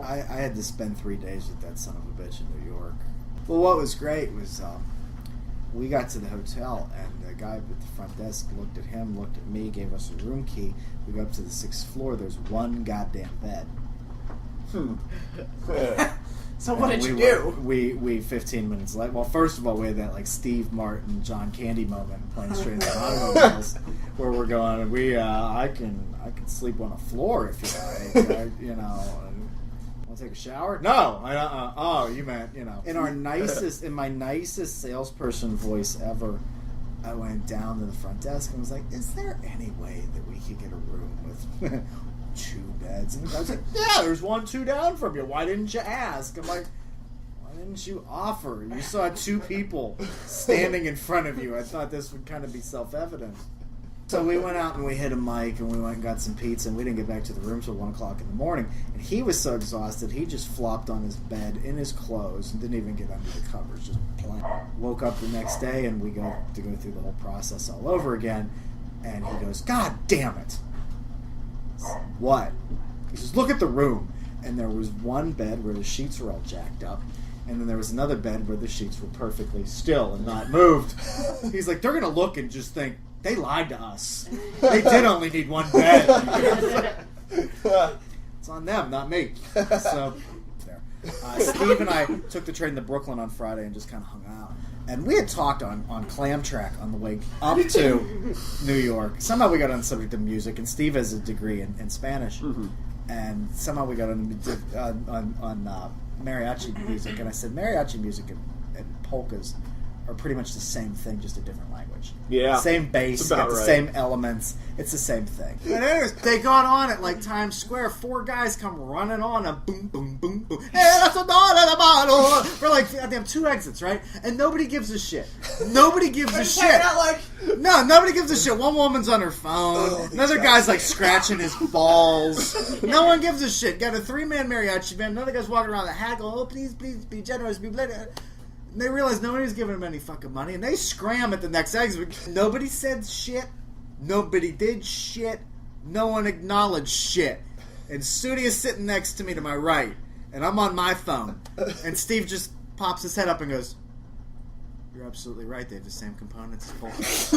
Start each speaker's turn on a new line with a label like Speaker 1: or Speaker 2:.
Speaker 1: I had to spend 3 days with that son of a bitch in New York. Well, what was great was we got to the hotel, and the guy at the front desk looked at him, looked at me, gave us a room key. We go up to the 6th floor. There's one goddamn bed.
Speaker 2: So what did you do?
Speaker 1: We 15 minutes late. Well, first of all, we had that like Steve Martin, John Candy moment playing Straight Out Automobiles, where we're going. I can sleep on a floor if you like. Want to take a shower? No. Oh, you meant in my nicest salesperson voice ever. I went down to the front desk and was like, "Is there any way that we could get a room with 2 beds?" And the guy's like, "Yeah, there's 1 2 down from you. Why didn't you ask?" I'm like, "Why didn't you offer? You saw 2 people standing in front of you. I thought this would kind of be self-evident." So we went out and we hit a mic and we went and got some pizza, and we didn't get back to the room till 1 o'clock in the morning. And he was so exhausted, he just flopped on his bed in his clothes and didn't even get under the covers, just plain. Woke up the next day and we go through the whole process all over again. And he goes, "God damn it." "What?" He says, "Look at the room." And there was one bed where the sheets were all jacked up, and then there was another bed where the sheets were perfectly still and not moved. He's like, "They're going to look and just think, they lied to us. They did only need 1 bed." It's on them, not me. So, there. Steve and I took the train to Brooklyn on Friday and just kind of hung out. And we had talked on Clam Track on the way up to New York. Somehow we got on the subject of music, and Steve has a degree in Spanish. Mm-hmm. And somehow we got on mariachi music. And I said, mariachi music and polkas are pretty much the same thing, just a different language.
Speaker 3: Yeah.
Speaker 1: Same bass, got the same elements. It's the same thing. And anyways, they got on at like Times Square. 4 guys come running on and boom, boom, boom, boom. For like goddamn 2 exits, right? And nobody gives a shit. Nobody gives a shit. No, nobody gives a shit. One woman's on her phone. Another guy's like scratching his balls. No one gives a shit. Got a 3-man mariachi band. Another guy's walking around the haggle. "Oh, please, be generous, be blessed." And they realized nobody was giving them any fucking money, and they scram at the next exit. Nobody said shit. Nobody did shit. No one acknowledged shit. And Sudia's sitting next to me to my right, and I'm on my phone. And Steve just pops his head up and goes, "You're absolutely right. They have the same components as both."